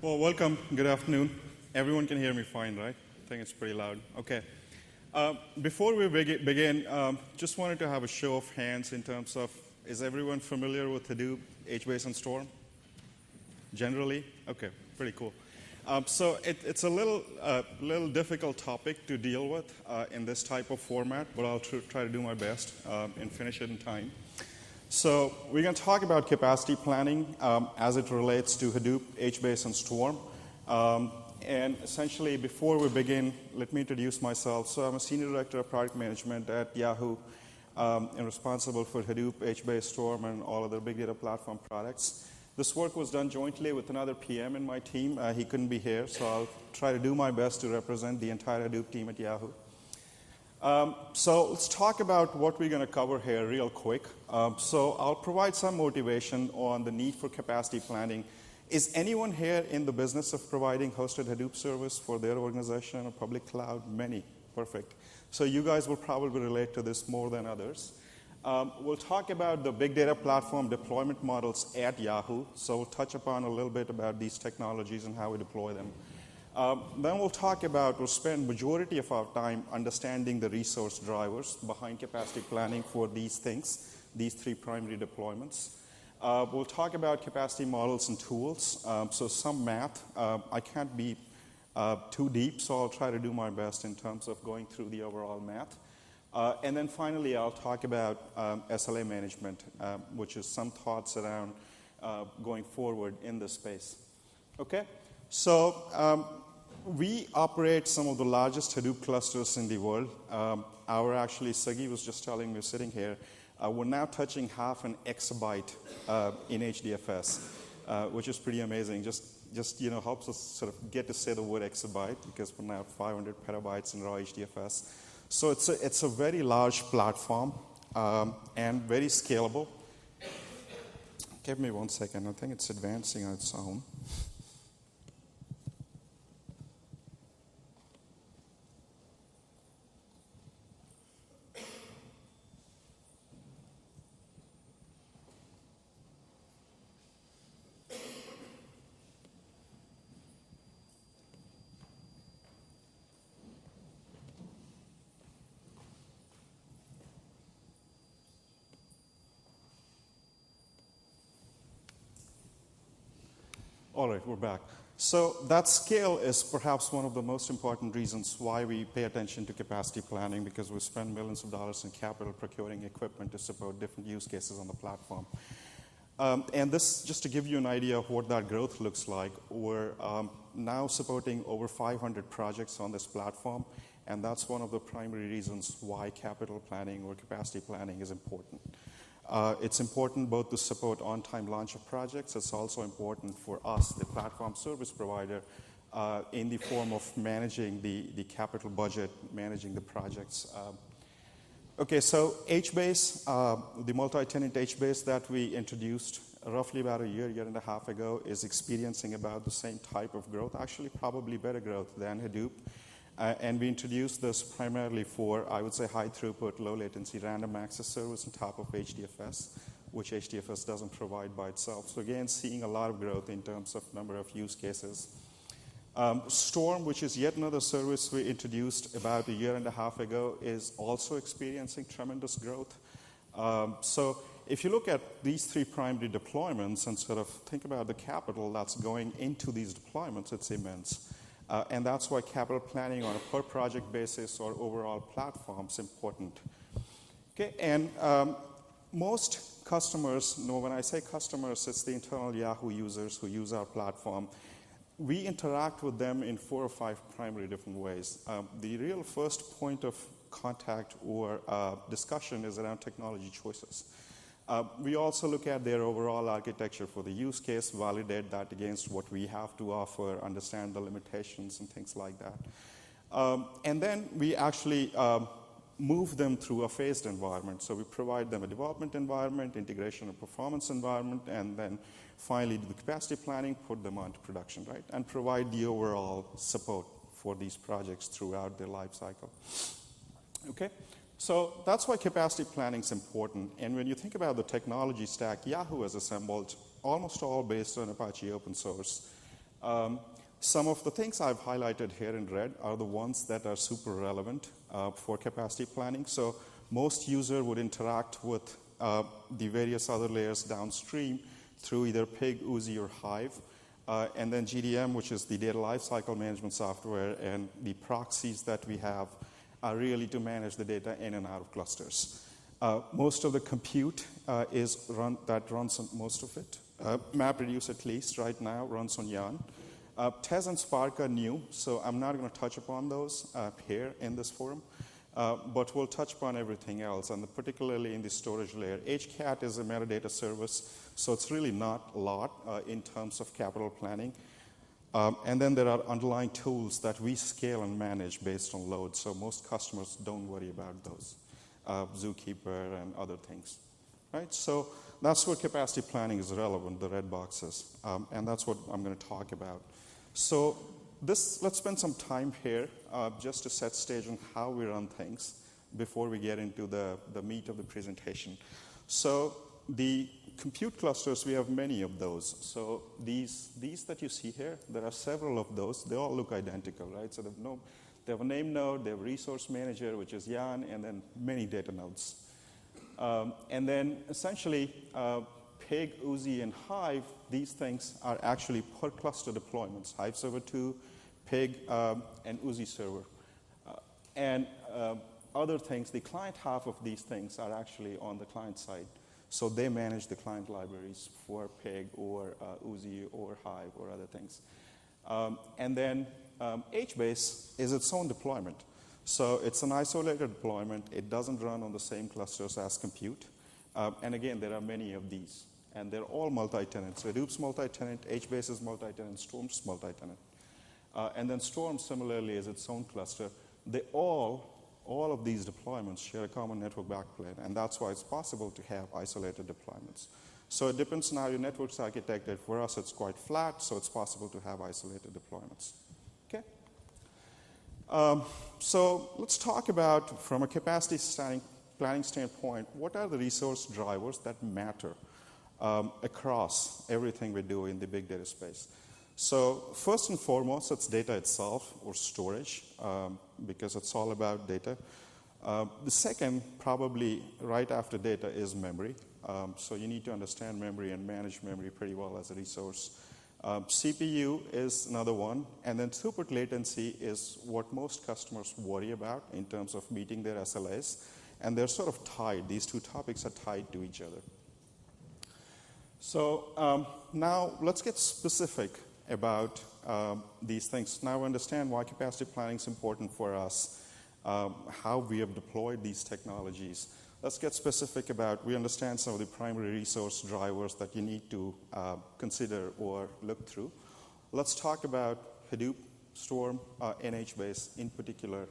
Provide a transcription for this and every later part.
Well, welcome. Good afternoon. Everyone can hear me fine, right? I think it's pretty loud. Okay. Before we begin, just wanted to have a show of hands in terms of, is everyone familiar with Hadoop, HBase, and Storm? Generally? Okay, pretty cool. So it's a little difficult topic to deal with in this type of format, but I'll try to do my best and finish it in time. So we're going to talk about capacity planning as it relates to Hadoop, HBase, and Storm. And essentially, before we begin, let me introduce myself. So I'm a Senior Director of Product Management at Yahoo and responsible for Hadoop, HBase, Storm, and all other big data platform products. This work was done jointly with another PM in my team. He couldn't be here, so I'll try to do my best to represent the entire Hadoop team at Yahoo. So let's talk about what we're going to cover here real quick. So I'll provide some motivation on the need for capacity planning. Is anyone here in the business of providing hosted Hadoop service for their organization or public cloud? Many. Perfect. So you guys will probably relate to this more than others. We'll talk about the big data platform deployment models at Yahoo. So we'll touch upon a little bit about these technologies and how we deploy them. Then we'll spend majority of our time understanding the resource drivers behind capacity planning for these things, these three primary deployments. We'll talk about capacity models and tools. So some math. I can't be too deep, so I'll try to do my best in terms of going through the overall math. And then finally, I'll talk about SLA management, which is some thoughts around going forward in this space. Okay? So we operate some of the largest Hadoop clusters in the world. Sagi was just telling me, sitting here, we're now touching half an exabyte in HDFS, which is pretty amazing. Just helps us sort of get to say the word exabyte because we're now at 500 petabytes in raw HDFS. So it's a very large platform and very scalable. Give me 1 second. I think it's advancing on its own. All right, we're back. So that scale is perhaps one of the most important reasons why we pay attention to capacity planning, because we spend millions of dollars in capital procuring equipment to support different use cases on the platform. And this, just to give you an idea of what that growth looks like, we're now supporting over 500 projects on this platform, and that's one of the primary reasons why capital planning or capacity planning is important. It's important both to support on-time launch of projects. It's also important for us, the platform service provider, in the form of managing the capital budget, managing the projects. Okay, so HBase, the multi-tenant HBase that we introduced roughly about a year and a half ago, is experiencing about the same type of growth, actually probably better growth than Hadoop. And we introduced this primarily for, I would say, high throughput, low latency random access service on top of HDFS, which HDFS doesn't provide by itself. So again, seeing a lot of growth in terms of number of use cases. Storm, which is yet another service we introduced about a year and a half ago, is also experiencing tremendous growth. So if you look at these three primary deployments and sort of think about the capital that's going into these deployments, it's immense. And that's why capital planning on a per project basis or overall platform is important. Okay, and most customers, when I say customers, it's the internal Yahoo users who use our platform. We interact with them in 4 or 5 primary different ways. The real first point of contact or discussion is around technology choices. We also look at their overall architecture for the use case, validate that against what we have to offer, understand the limitations and things like that. And then we actually move them through a phased environment. So we provide them a development environment, integration and performance environment, and then finally do the capacity planning, put them onto production, right? And provide the overall support for these projects throughout their life cycle. Okay? So that's why capacity planning is important. And when you think about the technology stack, Yahoo has assembled almost all based on Apache open source. Some of the things I've highlighted here in red are the ones that are super relevant for capacity planning. So most user would interact with the various other layers downstream through either Pig, Oozie, or Hive. And then GDM, which is the data lifecycle management software, and the proxies that we have are really to manage the data in and out of clusters. Most of the compute runs on most of it. MapReduce, at least right now, runs on Yarn. Tez and Spark are new, so I'm not going to touch upon those here in this forum. But we'll touch upon everything else, and particularly in the storage layer. HCAT is a metadata service, so it's really not a lot in terms of capital planning. And then there are underlying tools that we scale and manage based on load, so most customers don't worry about those, Zookeeper and other things. Right? So that's where capacity planning is relevant, the red boxes, and that's what I'm going to talk about. So let's spend some time here just to set stage on how we run things before we get into the meat of the presentation. So the compute clusters, we have many of those. So these that you see here, there are several of those. They all look identical, right? So they have a name node, they have a resource manager, which is Yarn, and then many data nodes. And then essentially, Pig, Oozie, and Hive, these things are actually per cluster deployments. Hive Server 2, Pig, and Oozie Server. And other things, the client half of these things are actually on the client side. So they manage the client libraries for Pig or Oozie or Hive or other things. And then HBase is its own deployment. So it's an isolated deployment. It doesn't run on the same clusters as compute. And again, there are many of these. And they're all multi-tenant. So Hadoop's multi-tenant, HBase is multi-tenant, Storm's multi-tenant. And then Storm similarly is its own cluster. They all of these deployments share a common network backplane, and that's why it's possible to have isolated deployments. So it depends on how your network's architected. For us, it's quite flat, so it's possible to have isolated deployments. Okay? So let's talk about, from a capacity planning standpoint, what are the resource drivers that matter across everything we do in the big data space. So first and foremost, it's data itself or storage, because it's all about data. The second, probably right after data, is memory. So you need to understand memory and manage memory pretty well as a resource. CPU is another one. And then throughput latency is what most customers worry about in terms of meeting their SLAs. And they're sort of tied. These two topics are tied to each other. So now let's get specific about these things. Now understand why capacity planning is important for us, how we have deployed these technologies. Let's get specific about, we understand some of the primary resource drivers that you need to consider or look through. Let's talk about Hadoop, Storm, and HBase in particular,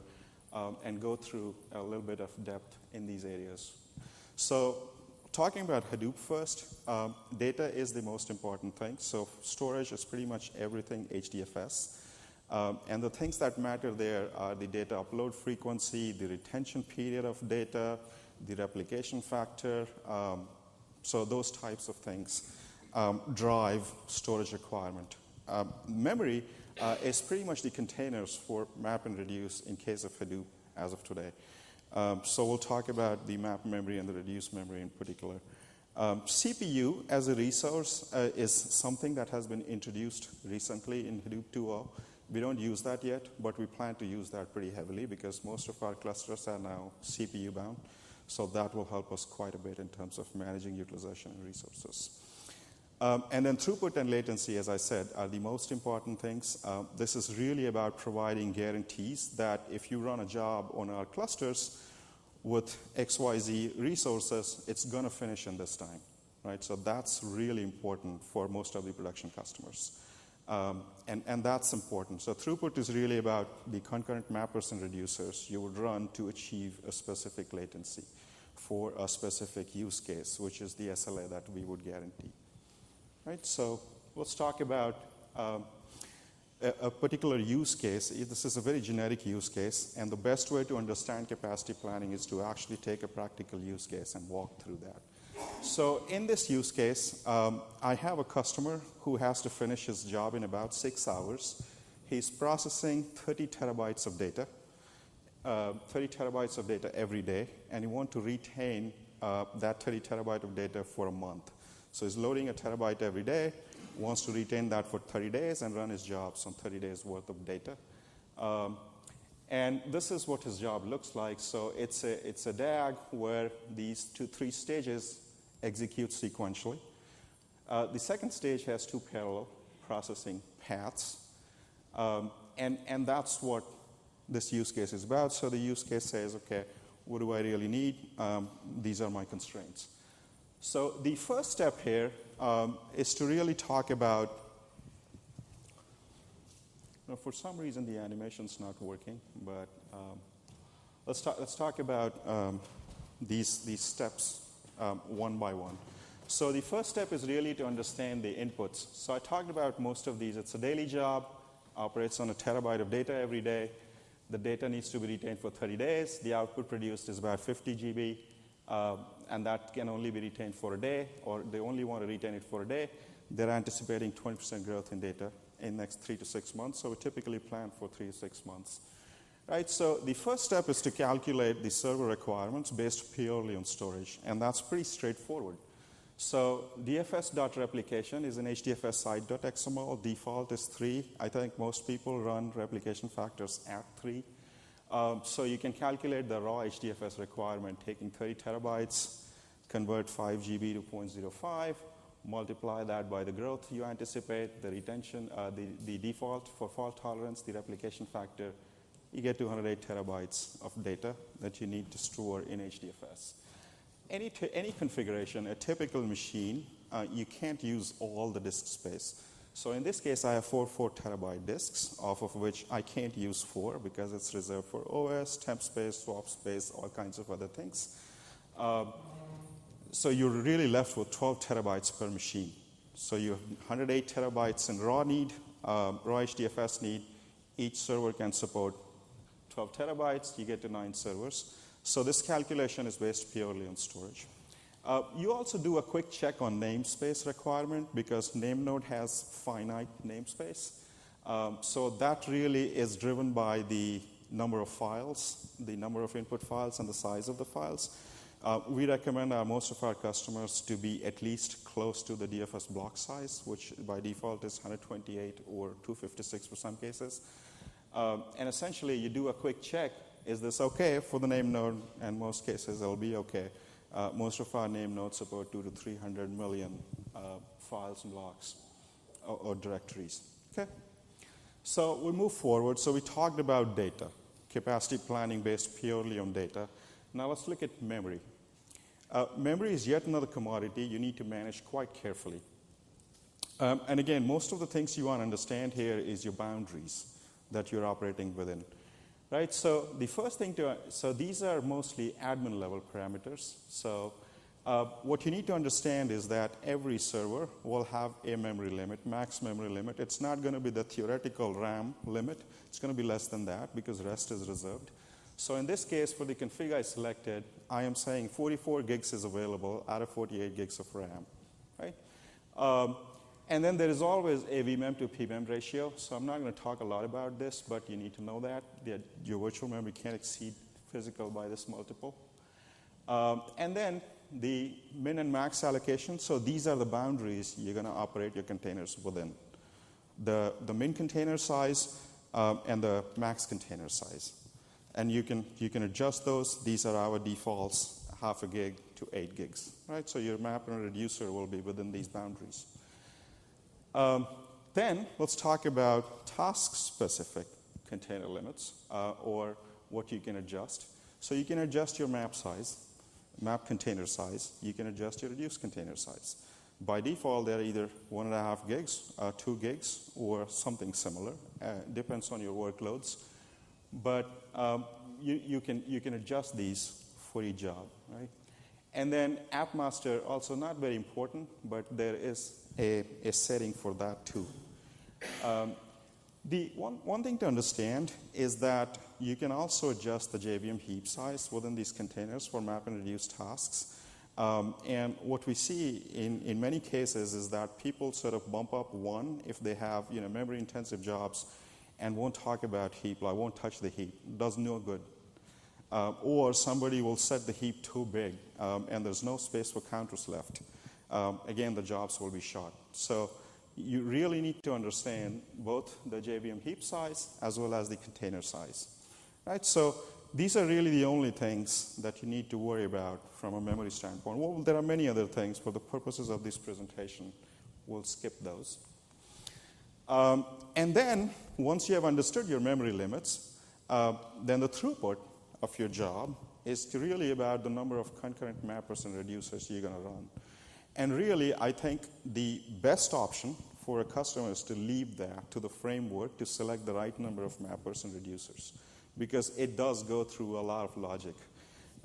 and go through a little bit of depth in these areas. So talking about Hadoop first, data is the most important thing. So storage is pretty much everything HDFS. And the things that matter there are the data upload frequency, the retention period of data, the replication factor. So those types of things drive storage requirement. Memory is pretty much the containers for map and reduce in case of Hadoop as of today. So we'll talk about the map memory and the reduce memory in particular. CPU as a resource is something that has been introduced recently in Hadoop 2.0. We don't use that yet, but we plan to use that pretty heavily because most of our clusters are now CPU bound. So that will help us quite a bit in terms of managing utilization and resources. And then throughput and latency, as I said, are the most important things. This is really about providing guarantees that if you run a job on our clusters with XYZ resources, it's going to finish in this time, right? So that's really important for most of the production customers. And that's important. So throughput is really about the concurrent mappers and reducers you would run to achieve a specific latency for a specific use case, which is the SLA that we would guarantee. Right, so let's talk about a particular use case. This is a very generic use case, and the best way to understand capacity planning is to actually take a practical use case and walk through that. So in this use case, I have a customer who has to finish his job in about 6 hours. He's processing 30 terabytes of data, 30 terabytes of data every day, and he wants to retain that 30 terabyte of data for a month. So he's loading a terabyte every day, wants to retain that for 30 days and run his jobs on 30 days worth of data. And this is what his job looks like. So it's a DAG where these 3 stages execute sequentially. The second stage has 2 parallel processing paths. And that's what this use case is about. So the use case says, okay, what do I really need? These are my constraints. So the first step here is to really talk about, for some reason the animation's not working, but let's talk about these steps one by one. So the first step is really to understand the inputs. So I talked about most of these. It's a daily job, operates on a terabyte of data every day. The data needs to be retained for 30 days. The output produced is about 50 GB, and that can only be retained for a day, or they only want to retain it for a day. They're anticipating 20% growth in data in the next 3 to 6 months, so we typically plan for 3 to 6 months. Right, so the first step is to calculate the server requirements based purely on storage, and that's pretty straightforward. So dfs.replication is an HDFS site.xml. Default is 3. I think most people run replication factors at 3. So you can calculate the raw HDFS requirement, taking 30 terabytes, convert 5 GB to 0.05, multiply that by the growth you anticipate, the retention, the default for fault tolerance, the replication factor. You get 208 terabytes of data that you need to store in HDFS. Any configuration, a typical machine, you can't use all the disk space. So in this case, I have 4 terabyte disks, off of which I can't use 4 because it's reserved for OS, temp space, swap space, all kinds of other things. So you're really left with 12 terabytes per machine. So you have 108 terabytes in raw need, raw HDFS need. Each server can support 12 terabytes. You get to 9 servers. So this calculation is based purely on storage. You also do a quick check on namespace requirement because NameNode has finite namespace. So that really is driven by the number of files, the number of input files, and the size of the files. We recommend most of our customers to be at least close to the DFS block size, which by default is 128 or 256 for some cases. And essentially, you do a quick check. Is this okay for the name node? And most cases, it'll be okay. Most of our name nodes support 200 to 300 million files and blocks or directories. Okay. So we move forward. So we talked about data, capacity planning based purely on data. Now let's look at memory. Memory is yet another commodity you need to manage quite carefully. And again, most of the things you want to understand here is your boundaries that you're operating within. Right, so the first thing so these are mostly admin level parameters. So what you need to understand is that every server will have a memory limit, max memory limit. It's not going to be the theoretical RAM limit. It's going to be less than that because rest is reserved. So in this case, for the config I selected, I am saying 44 gigs is available out of 48 gigs of RAM. Right? And then there is always a vmem to pmem ratio. So I'm not going to talk a lot about this, but you need to know that your virtual memory can't exceed physical by this multiple. And then the min and max allocation. So these are the boundaries you're going to operate your containers within. The min container size and the max container size. And you can adjust those. These are our defaults, half a gig to 8 gigs. Right? So your map and reducer will be within these boundaries. Then let's talk about task-specific container limits or what you can adjust. So you can adjust your map size, map container size. You can adjust your reduced container size. By default, they're either 1.5 gigs, 2 gigs, or something similar. Depends on your workloads. But you can adjust these for each job, right? And then App Master, also not very important, but there is a setting for that too. The one thing to understand is that you can also adjust the JVM heap size within these containers for map and reduce tasks. And what we see in many cases is that people sort of bump up one if they have memory-intensive jobs and won't talk about heap, like won't touch the heap, does no good. Or somebody will set the heap too big and there's no space for counters left. Again, the jobs will be short. So you really need to understand both the JVM heap size as well as the container size. Right? So these are really the only things that you need to worry about from a memory standpoint. Well, there are many other things. For the purposes of this presentation, we'll skip those. And then, once you have understood your memory limits, then the throughput of your job is really about the number of concurrent mappers and reducers you're going to run. And really, I think the best option for a customer is to leave that to the framework to select the right number of mappers and reducers, because it does go through a lot of logic.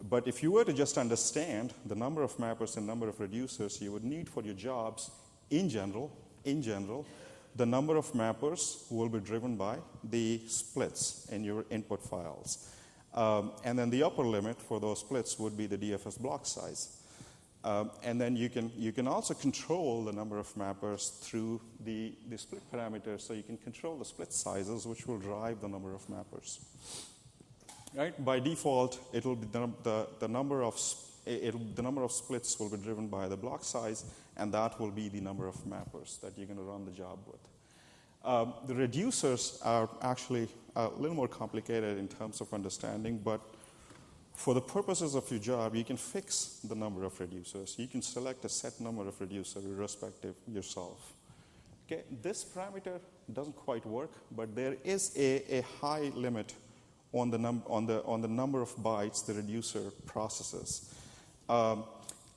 But if you were to just understand the number of mappers and number of reducers you would need for your jobs in general, the number of mappers will be driven by the splits in your input files. And then the upper limit for those splits would be the DFS block size. And then you can also control the number of mappers through the split parameters, so you can control the split sizes, which will drive the number of mappers. Right? By default, it will be the number of splits will be driven by the block size, and that will be the number of mappers that you're going to run the job with. The reducers are actually a little more complicated in terms of understanding, but for the purposes of your job, you can fix the number of reducers. You can select a set number of reducers irrespective yourself. Okay, this parameter doesn't quite work, but there is a high limit on the number of bytes the reducer processes.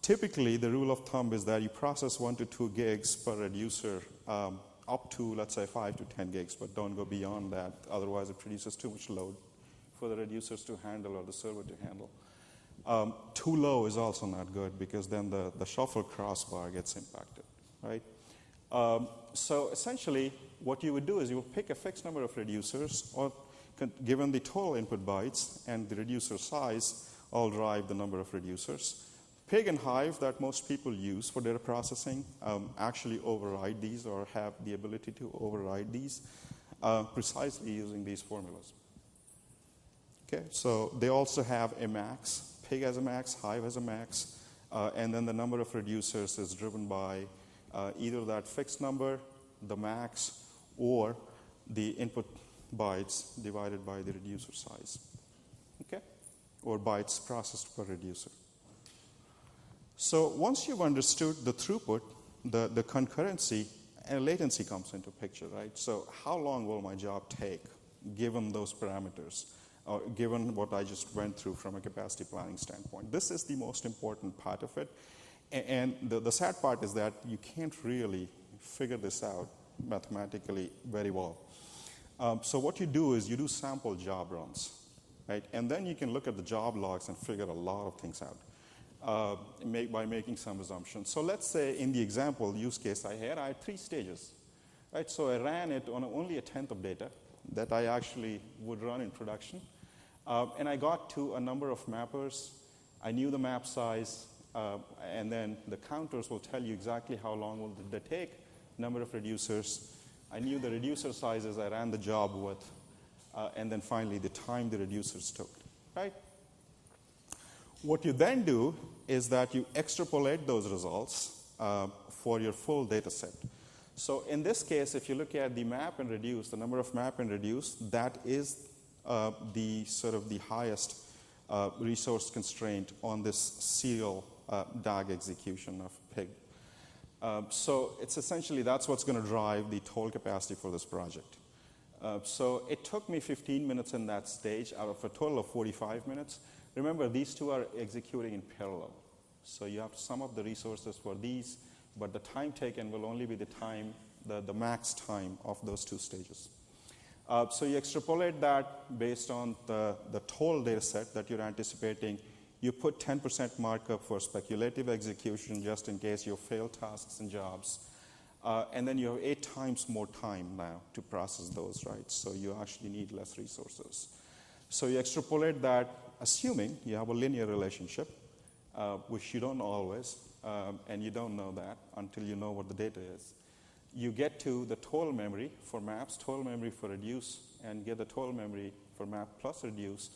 Typically, the rule of thumb is that you process 1 to 2 gigs per reducer, up to, let's say, 5 to 10 gigs, but don't go beyond that. Otherwise, it produces too much load for the reducers to handle or the server to handle. Too low is also not good, because then the shuffle crossbar gets impacted, right? So essentially, what you would do is you will pick a fixed number of reducers, or given the total input bytes and the reducer size, all drive the number of reducers. Pig and Hive that most people use for data processing actually override these, or have the ability to override these, precisely using these formulas. Okay, so they also have a max. Pig has a max, Hive has a max, and then the number of reducers is driven by either that fixed number, the max, or the input bytes divided by the reducer size, okay, or bytes processed per reducer. So once you've understood the throughput, the concurrency and latency comes into picture, right? So how long will my job take, given those parameters? Given what I just went through from a capacity planning standpoint. This is the most important part of it. And the sad part is that you can't really figure this out mathematically very well. So what you do is you do sample job runs, right? And then you can look at the job logs and figure a lot of things out by making some assumptions. So let's say in the example use case I had 3 stages, right? So I ran it on only a tenth of data that I actually would run in production. And I got to a number of mappers. I knew the map size, and then the counters will tell you exactly how long will they take, number of reducers. I knew the reducer sizes I ran the job with, and then finally the time the reducers took, right? What you then do is that you extrapolate those results for your full data set. So in this case, if you look at the map and reduce, the number of map and reduce, that is the sort of the highest resource constraint on this serial DAG execution of PIG. So it's essentially, that's what's going to drive the total capacity for this project. So it took me 15 minutes in that stage out of a total of 45 minutes. Remember, these two are executing in parallel. So you have to sum up the resources for these, but the time taken will only be the time, the max time of those 2 stages. So you extrapolate that based on the total data set that you're anticipating. You put 10% markup for speculative execution just in case you fail tasks and jobs. And then you have 8 times more time now to process those, right? So you actually need less resources. So you extrapolate that, assuming you have a linear relationship which you don't know always, and you don't know that until you know what the data is. You get to the total memory for maps, total memory for reduce, and get the total memory for map plus reduce,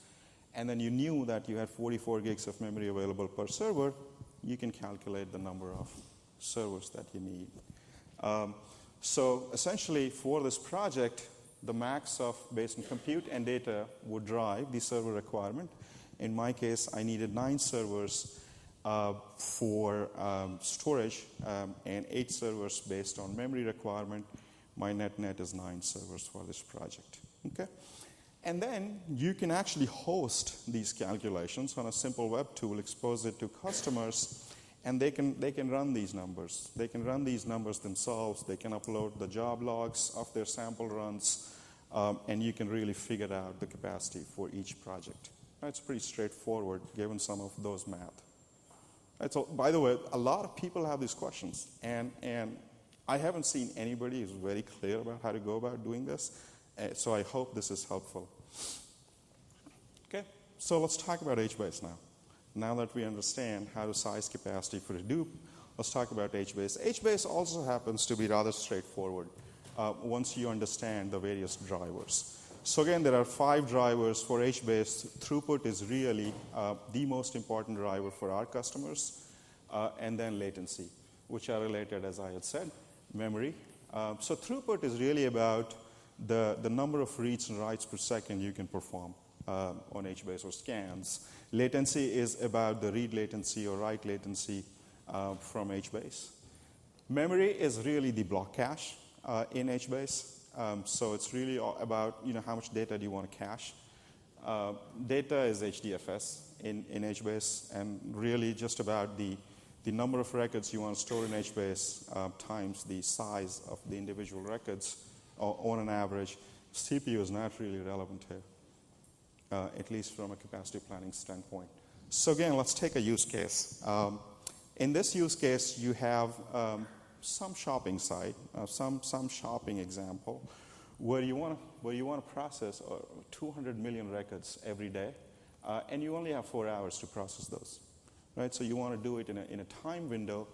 and then you knew that you had 44 gigs of memory available per server, you can calculate the number of servers that you need. So essentially, for this project, the max of based on compute and data would drive the server requirement. In my case, I needed 9 servers for storage and 8 servers based on memory requirement. My net is 9 servers for this project. Okay? And then you can actually host these calculations on a simple web tool, expose it to customers, and they can run these numbers. They can run these numbers themselves. They can upload the job logs of their sample runs, and you can really figure out the capacity for each project. It's pretty straightforward given some of those math. So, by the way, a lot of people have these questions, and I haven't seen anybody who's very clear about how to go about doing this, so I hope this is helpful. Okay, so let's talk about HBase now. Now that we understand how to size capacity for Hadoop, let's talk about HBase. HBase also happens to be rather straightforward once you understand the various drivers. So again, there are 5 drivers for HBase. Throughput is really the most important driver for our customers, and then latency, which are related, as I had said, memory. So throughput is really about the number of reads and writes per second you can perform on HBase or scans. Latency is about the read latency or write latency from HBase. Memory is really the block cache in HBase. So it's really about how much data do you want to cache. Data is HDFS in HBase, and really just about the number of records you want to store in HBase times the size of the individual records on an average. CPU is not really relevant here, at least from a capacity planning standpoint. So again, let's take a use case. In this use case, you have some shopping site, some shopping example, where you want to process 200 million records every day, and you only have 4 hours to process those, right? So you want to do it in a time window,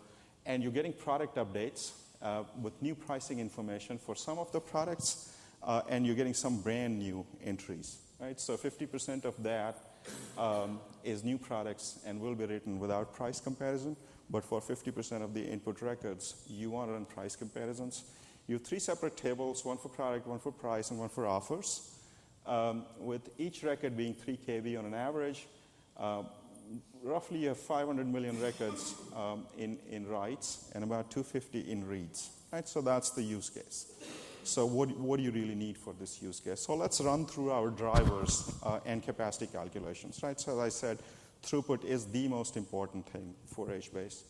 and you're getting product updates with new pricing information for some of the products, and you're getting some brand new entries, right? So 50% of that is new products and will be written without price comparison. But for 50% of the input records, you want to run price comparisons. You have 3 separate tables, one for product, one for price, and one for offers, with each record being 3 KB on an average. Roughly, you have 500 million records in writes and about 250 in reads. Right? So that's the use case. So what do you really need for this use case? So let's run through our drivers and capacity calculations. Right? So as I said, throughput is the most important thing for HBase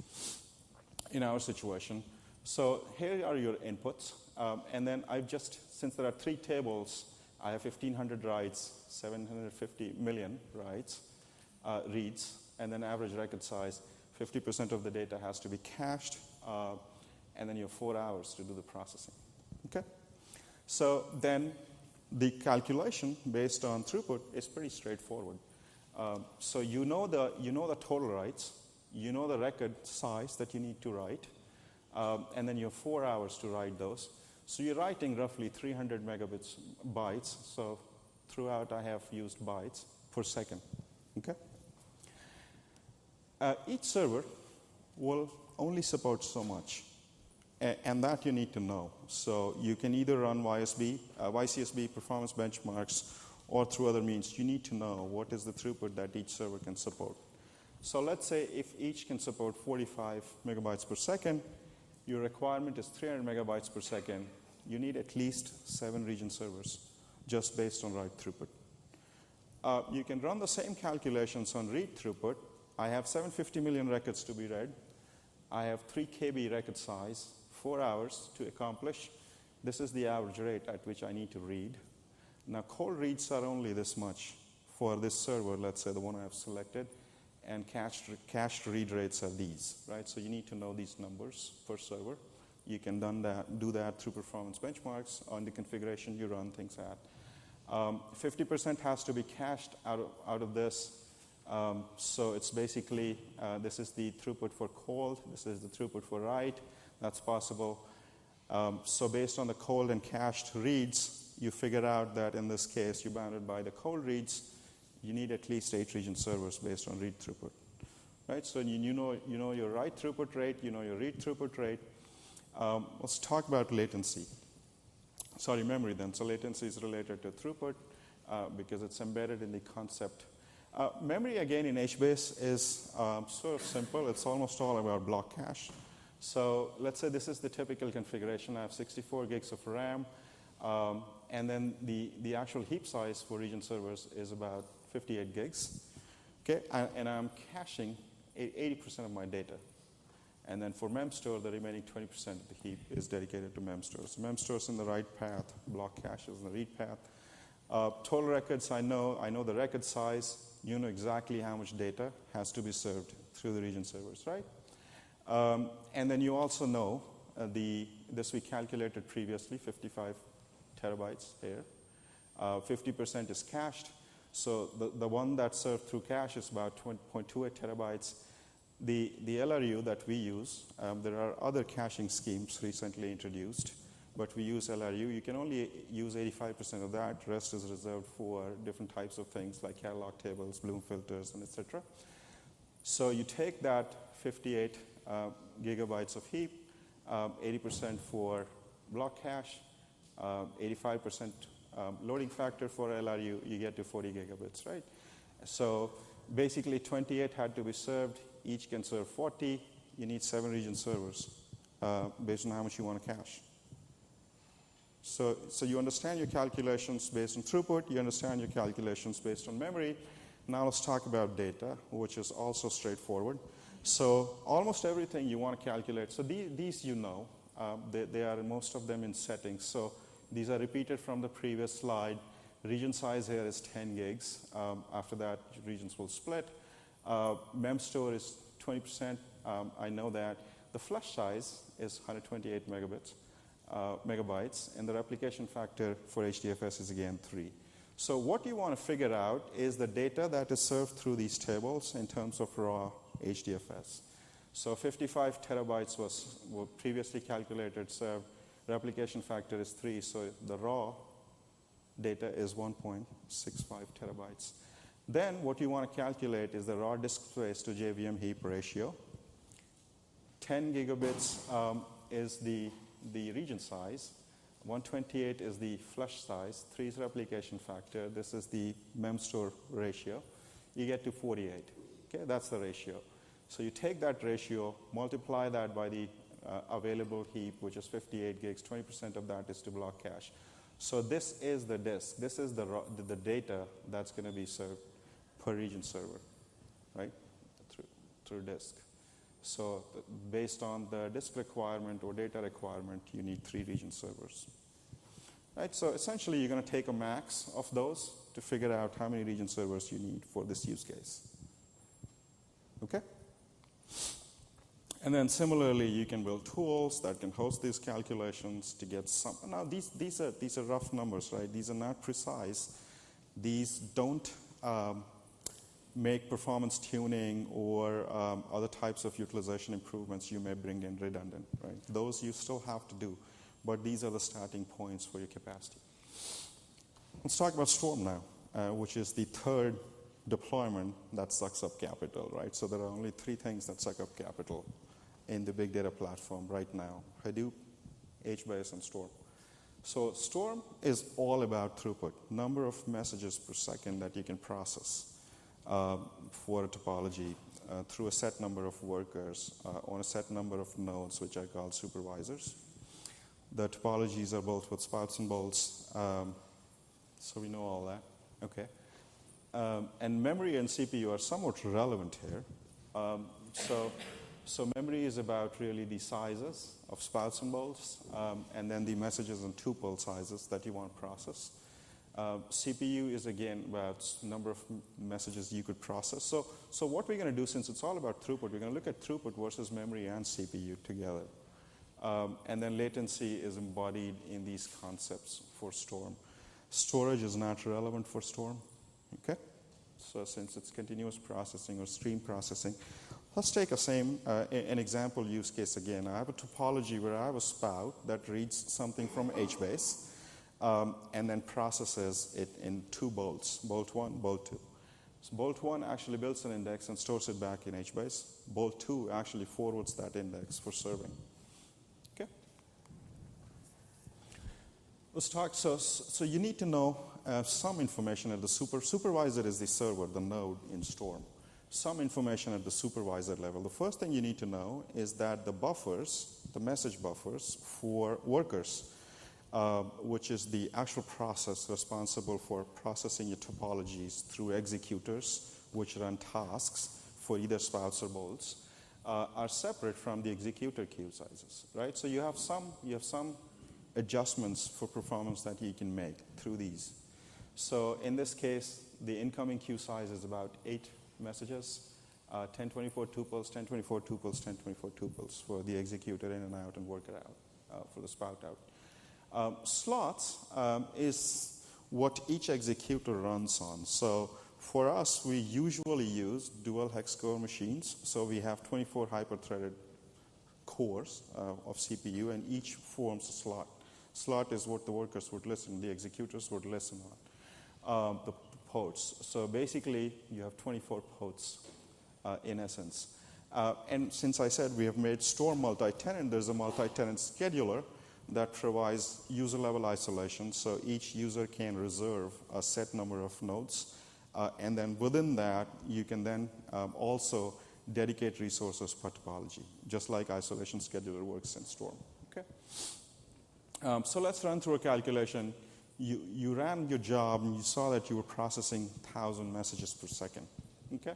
in our situation. So here are your inputs. And then since there are 3 tables, I have 1,500 writes, 750 million writes, reads, and then average record size. 50% of the data has to be cached, and then you have 4 hours to do the processing. Okay? So then the calculation based on throughput is pretty straightforward. So you know the total writes, you know the record size that you need to write, and then you have 4 hours to write those. So you're writing roughly 300 bytes. So throughout I have used bytes per second. Okay. Each server will only support so much, and that you need to know. So you can either run YCSB performance benchmarks, or through other means. You need to know what is the throughput that each server can support. So let's say if each can support 45 megabytes per second, your requirement is 300 megabytes per second. You need at least 7 region servers just based on write throughput. You can run the same calculations on read throughput. I have 750 million records to be read. I have 3 KB record size, 4 hours to accomplish. This is the average rate at which I need to read. Now, cold reads are only this much for this server, let's say the one I have selected, and cached read rates are these, right? So you need to know these numbers per server. You can do that through performance benchmarks on the configuration you run things at. 50% has to be cached out of this. So it's basically, this is the throughput for cold, this is the throughput for write, that's possible. So based on the cold and cached reads, you figure out that in this case, you're bounded by the cold reads, you need at least 8 region servers based on read throughput. Right? So you know your write throughput rate, you know your read throughput rate. Let's talk about latency. Sorry, memory then. So latency is related to throughput because it's embedded in the concept. Memory, again, in HBase is sort of simple. It's almost all about block cache. So let's say this is the typical configuration. I have 64 gigs of RAM, and then the actual heap size for region servers is about 58 gigs. Okay, and I'm caching 80% of my data. And then for memstore, the remaining 20% of the heap is dedicated to memstore. So memstore is in the write path, block cache is in the read path. Total records, I know the record size. You know exactly how much data has to be served through the region servers, right? And then you also know this we calculated previously, 55 terabytes here. 50% is cached. So the one that's served through cache is about 20.28 terabytes. The LRU that we use, there are other caching schemes recently introduced, but we use LRU. You can only use 85% of that. The rest is reserved for different types of things like catalog tables, Bloom filters, and etc. So you take that 58 gigabytes of heap, 80% for block cache, 85% loading factor for LRU, you get to 40 gigabits, right? So basically 28 had to be served. Each can serve 40. You need 7 region servers based on how much you want to cache. So you understand your calculations based on throughput. You understand your calculations based on memory. Now let's talk about data, which is also straightforward. So almost everything you want to calculate. So these you know. They are most of them in settings. So these are repeated from the previous slide. Region size here is 10 gigs. After that, regions will split. Memstore is 20%. I know that. The flush size is 128 megabytes, and the replication factor for HDFS is again 3. So what you want to figure out is the data that is served through these tables in terms of raw HDFS. So 55 terabytes was previously calculated, served. Replication factor is 3, so the raw data is 1.65 terabytes. Then what you want to calculate is the raw disk space to JVM heap ratio. 10 gigabits is the region size. 128 is the flush size. 3 is replication factor. This is the memstore ratio. You get to 48. Okay, that's the ratio. So you take that ratio, multiply that by the available heap, which is 58 gigs. 20% of that is to block cache. So this is the disk. This is the data that's going to be served per region server, right, through disk. So based on the disk requirement or data requirement, you need 3 region servers. Right, so essentially you're going to take a max of those to figure out how many region servers you need for this use case. Okay? And then similarly, you can build tools that can host these calculations to get some. Now these are rough numbers, right? These are not precise. These don't make performance tuning or other types of utilization improvements you may bring in redundant, right? Those you still have to do, but these are the starting points for your capacity. Let's talk about Storm now, which is the third deployment that sucks up capital, right? So there are only 3 things that suck up capital in the big data platform right now: Hadoop, HBase, and Storm. So Storm is all about throughput, number of messages per second that you can process for a topology through a set number of workers on a set number of nodes, which are called supervisors. The topologies are built with spouts and bolts, so we know all that. Okay. And memory and CPU are somewhat relevant here. So memory is about really the sizes of spouts and bolts, and then the messages and tuple sizes that you want to process. CPU is, again, about number of messages you could process. So what we're going to do, since it's all about throughput, we're going to look at throughput versus memory and CPU together. And then latency is embodied in these concepts for Storm. Storage is not relevant for Storm. Okay? So since it's continuous processing or stream processing, let's take an example use case again. I have a topology where I have a spout that reads something from HBase and then processes it in two bolts, bolt 1, bolt 2. So bolt 1 actually builds an index and stores it back in HBase. Bolt 2 actually forwards that index for serving. Okay? Let's talk. So you need to know some information at the supervisor is the server, the node in Storm. Some information at the supervisor level. The first thing you need to know is that the buffers, the message buffers for workers, which is the actual process responsible for processing your topologies through executors, which run tasks for either spouts or bolts, are separate from the executor queue sizes, right? So you have some adjustments for performance that you can make through these. So in this case, the incoming queue size is about 8 messages, 1024 tuples, 1024 tuples, 1024 tuples for the executor in and out and worker out, for the spout out. Slots is what each executor runs on. So for us, we usually use dual hex core machines. So we have 24 hyper-threaded cores of CPU, and each forms a slot. Slot is what the workers would listen, the executors would listen on, the ports. So basically, you have 24 ports in essence. And since I said we have made Storm multi-tenant, there's a multi-tenant scheduler that provides user-level isolation, so each user can reserve a set number of nodes. And then within that, you can then also dedicate resources per topology, just like isolation scheduler works in Storm. Okay. So let's run through a calculation. You ran your job and you saw that you were processing 1,000 messages per second. Okay?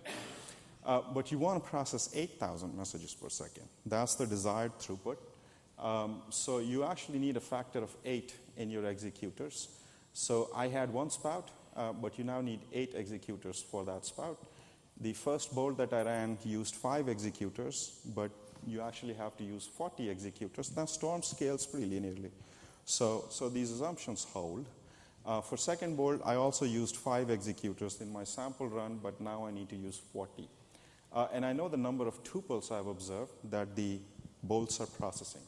But you want to process 8,000 messages per second. That's the desired throughput. So you actually need a factor of 8 in your executors. So I had one spout, but you now need 8 executors for that spout. The first bolt that I ran used 5 executors, but you actually have to use 40 executors. Now Storm scales pretty linearly. So these assumptions hold. For second bolt, I also used 5 executors in my sample run, but now I need to use 40. And I know the number of tuples I've observed that the bolts are processing.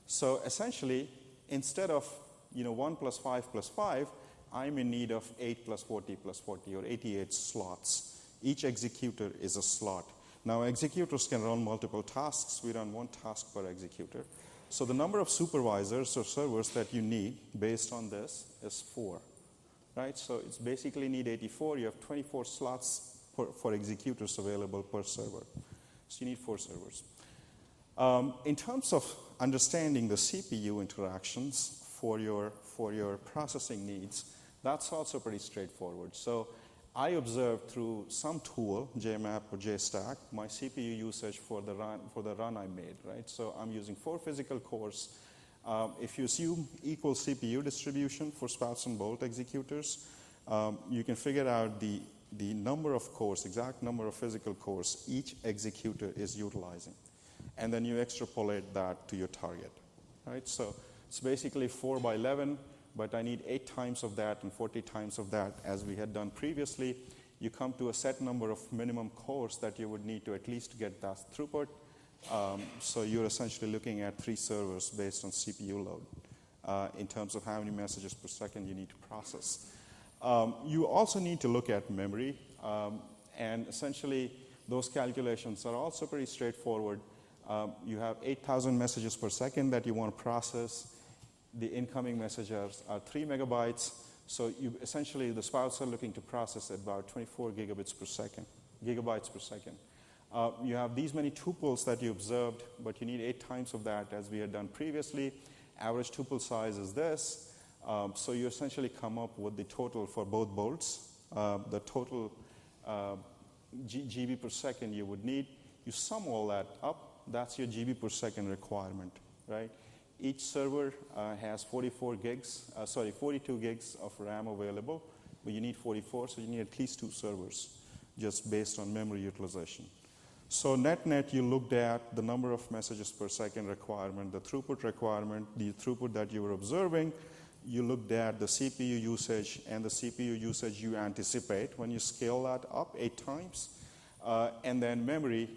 So essentially, instead of 1 plus 5 plus 5, I'm in need of 8 plus 40 plus 40, or 88 slots. Each executor is a slot. Now, executors can run multiple tasks. We run one task per executor. So the number of supervisors or servers that you need based on this is 4, right? So it's basically need 84. You have 24 slots for executors available per server. So you need 4 servers. In terms of understanding the CPU interactions for your processing needs, that's also pretty straightforward. So I observed through some tool, JMap or JStack, my CPU usage for the run I made, right? So I'm using 4 physical cores. If you assume equal CPU distribution for spouts and bolt executors, you can figure out the number of cores, exact number of physical cores each executor is utilizing. And then you extrapolate that to your target, right? So it's basically 4 by 11. But I need 8 times of that and 40 times of that, as we had done previously. You come to a set number of minimum cores that you would need to at least get that throughput. So you're essentially looking at 3 servers based on CPU load in terms of how many messages per second you need to process. You also need to look at memory, and essentially those calculations are also pretty straightforward. You have 8,000 messages per second that you want to process. The incoming messages are 3 megabytes. So essentially, the spouts are looking to process at about 24 gigabytes per second. You have these many tuples that you observed, but you need 8 times of that, as we had done previously. Average tuple size is this. So you essentially come up with the total for both bolts, the total GB per second you would need. You sum all that up. That's your GB per second requirement, right? Each server has 42 gigs of RAM available, but you need 44, so you need at least 2 servers just based on memory utilization. So net, you looked at the number of messages per second requirement, the throughput requirement, the throughput that you were observing. you looked at the CPU usage and the CPU usage you anticipate when you scale that up 8 times. And then memory,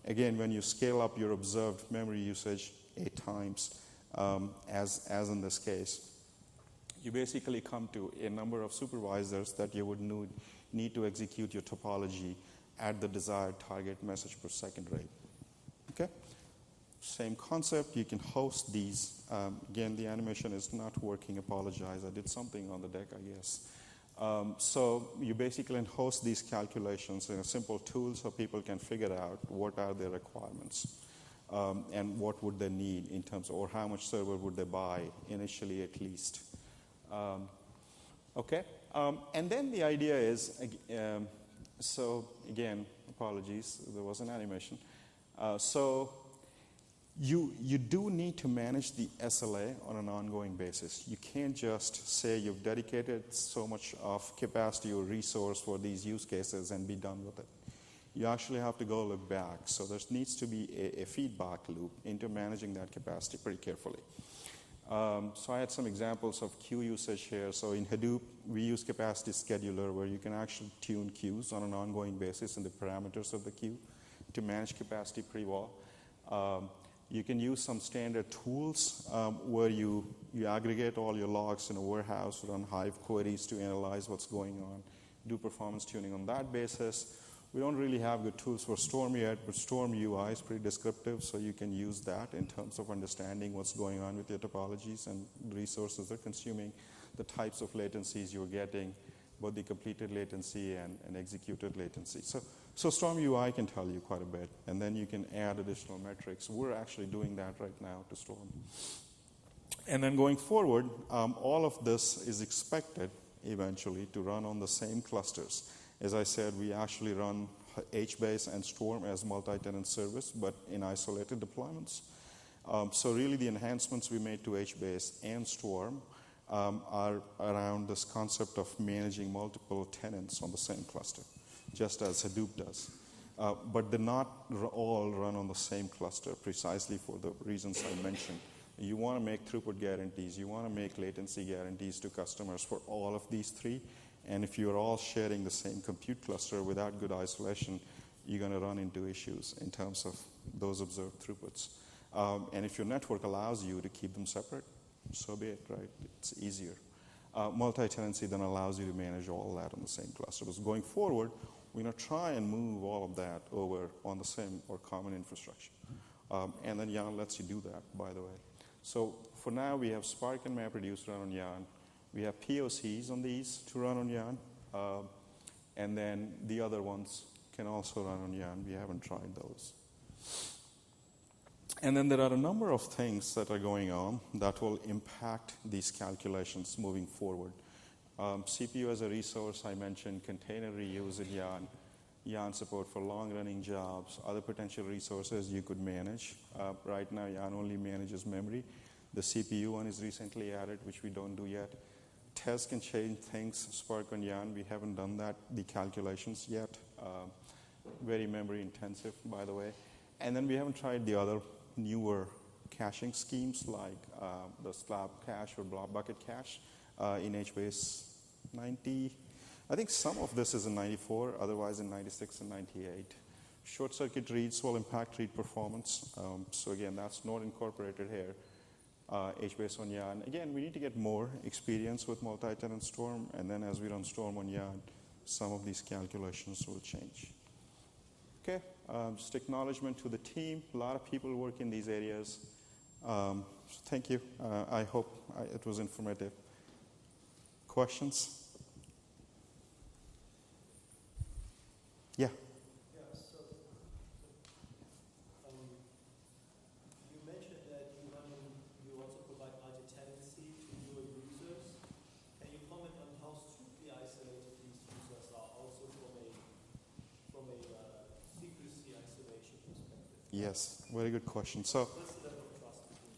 again, when you scale up your observed memory usage 8 times, as in this case, you basically come to a number of supervisors that you would need to execute your topology at the desired target message per second rate. Okay? Same concept, you can host these. Again, the animation is not working, apologize. I did something on the deck, I guess. So you basically host these calculations in a simple tool so people can figure out what are their requirements and what would they need in terms of, or how much server would they buy initially at least. Okay, and then the idea is, so again, apologies, there was an animation. So you do need to manage the SLA on an ongoing basis. You can't just say you've dedicated so much of capacity or resource for these use cases and be done with it. You actually have to go look back. So there needs to be a feedback loop into managing that capacity pretty carefully. So I had some examples of queue usage here. So in Hadoop, we use capacity scheduler where you can actually tune queues on an ongoing basis in the parameters of the queue to manage capacity pre-wall. You can use some standard tools where you aggregate all your logs in a warehouse, run Hive queries to analyze what's going on, do performance tuning on that basis. We don't really have good tools for Storm yet, but Storm UI is pretty descriptive, so you can use that in terms of understanding what's going on with your topologies and the resources they're consuming, the types of latencies you're getting, both the completed latency and executed latency. So Storm UI can tell you quite a bit, and then you can add additional metrics. We're actually doing that right now to Storm. And then going forward, all of this is expected eventually to run on the same clusters. As I said, we actually run HBase and Storm as multi-tenant service, but in isolated deployments. So really the enhancements we made to HBase and Storm are around this concept of managing multiple tenants on the same cluster, just as Hadoop does. But they're not all run on the same cluster precisely for the reasons I mentioned. You want to make throughput guarantees. You want to make latency guarantees to customers for all of these three. And if you're all sharing the same compute cluster without good isolation, you're going to run into issues in terms of those observed throughputs. And if your network allows you to keep them separate, so be it, right? It's easier. Multi-tenancy then allows you to manage all that on the same cluster. But going forward, we're going to try and move all of that over on the same or common infrastructure. And then Yarn lets you do that, by the way. So for now, we have Spark and MapReduce run on Yarn. We have POCs on these to run on Yarn. And then the other ones can also run on Yarn. We haven't tried those. And then there are a number of things that are going on that will impact these calculations moving forward. CPU as a resource, I mentioned, container reuse in Yarn, Yarn support for long-running jobs, other potential resources you could manage. Right now, Yarn only manages memory. The CPU one is recently added, which we don't do yet. Tez can change things. Spark on Yarn, we haven't done that, the calculations yet. Very memory intensive, by the way. And then we haven't tried the other newer caching schemes like the slab cache or blob bucket cache in HBase 90. I think some of this is in 94, otherwise in 96 and 98. Short circuit reads will impact read performance. So again, that's not incorporated here. HBase on Yarn. Again, we need to get more experience with multi-tenant Storm, and then as we run Storm on Yarn, some of these calculations will change. Okay, just acknowledgement to the team. A lot of people work in these areas. So thank you. I hope it was informative. Questions? Yeah. Yes, very good question. So,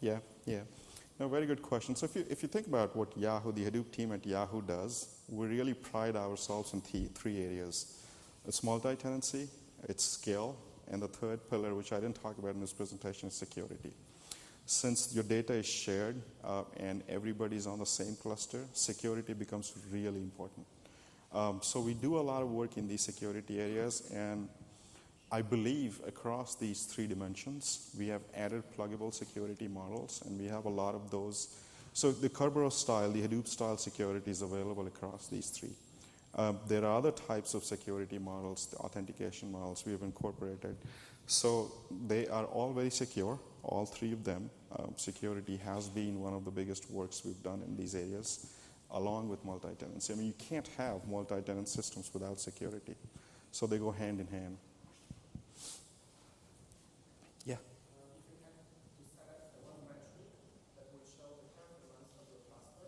yeah. No, very good question. So if you think about what Yahoo, the Hadoop team at Yahoo does, we really pride ourselves in three areas. It's multi-tenancy, it's scale, and the third pillar, which I didn't talk about in this presentation, is security. Since your data is shared and everybody's on the same cluster, security becomes really important. So we do a lot of work in these security areas, and I believe across these 3 dimensions, we have added pluggable security models, and we have a lot of those. So the Kerberos style, the Hadoop style security is available across these 3. There are other types of security models, the authentication models we have incorporated. So they are all very secure, all 3 of them. Security has been one of the biggest works we've done in these areas, along with multi-tenancy. I mean, you can't have multi-tenant systems without security. So they go hand in hand. Yeah. If you have to select one metric that will show the performance of your cluster,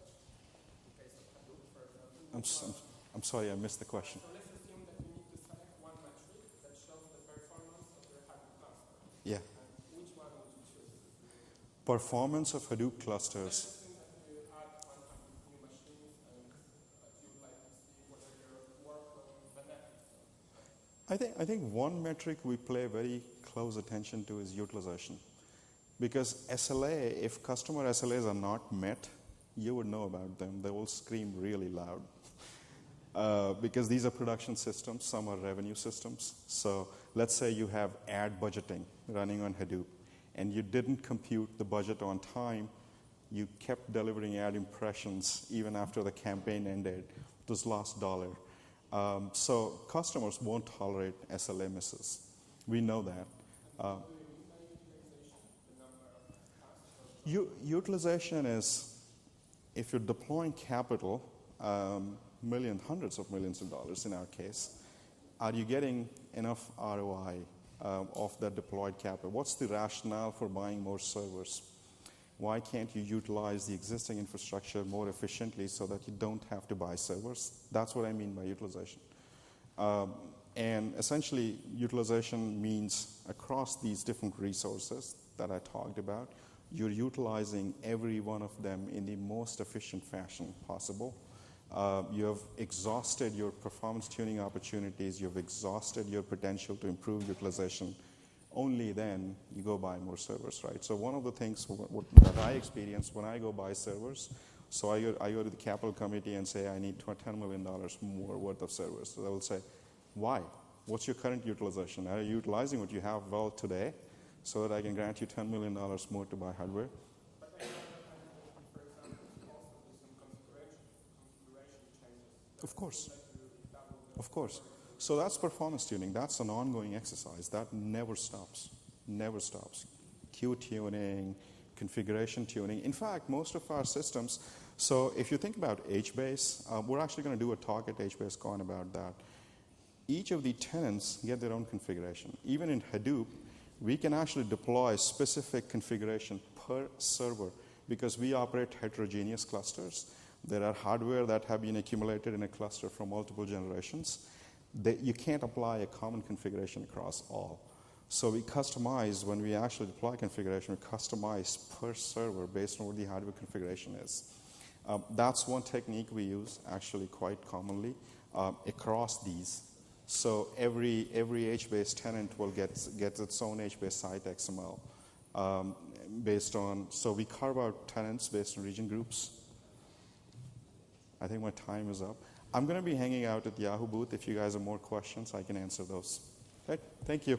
in case of Hadoop, for example. I'm sorry, I missed the question. So let's assume that you need to select one metric that shows the performance of your Hadoop cluster. Yeah. And which one would you choose? Performance of Hadoop clusters. Let's assume that you add 100 new machines and you'd like to see whether your workload benefits. I think one metric we pay very close attention to is utilization. Because SLA, if customer SLAs are not met, you would know about them. They will scream really loud. Because these are production systems, some are revenue systems. So let's say you have ad budgeting running on Hadoop, and you didn't compute the budget on time. You kept delivering ad impressions even after the campaign ended. It was lost dollar. So customers won't tolerate SLA misses. We know that. Utilization is, if you're deploying capital, hundreds of millions of dollars in our case, are you getting enough ROI of that deployed capital? What's the rationale for buying more servers? Why can't you utilize the existing infrastructure more efficiently so that you don't have to buy servers? That's what I mean by utilization. And essentially, utilization means across these different resources that I talked about, you're utilizing every one of them in the most efficient fashion possible. You have exhausted your performance tuning opportunities. You've exhausted your potential to improve utilization. Only then you go buy more servers, right? So one of the things that I experience when I go buy servers, so I go to the capital committee and say I need $10 million more worth of servers. So they will say, why? What's your current utilization? Are you utilizing what you have well today so that I can grant you $10 million more to buy hardware? But I know that, for example, you also do some configuration changes. Of course. Of course. So that's performance tuning. That's an ongoing exercise. That never stops. Never stops. Queue tuning, configuration tuning. In fact, most of our systems, so if you think about HBase, we're actually going to do a talk at HBaseCon about that. Each of the tenants get their own configuration. Even in Hadoop, we can actually deploy specific configuration per server because we operate heterogeneous clusters. There are hardware that have been accumulated in a cluster from multiple generations. You can't apply a common configuration across all. So we customize, when we actually deploy configuration, we customize per server based on what the hardware configuration is. That's one technique we use actually quite commonly across these. So every HBase tenant will get its own HBase site XML based on, so we carve out tenants based on region groups. I think my time is up. I'm going to be hanging out at the Yahoo booth. If you guys have more questions, I can answer those. Okay, thank you.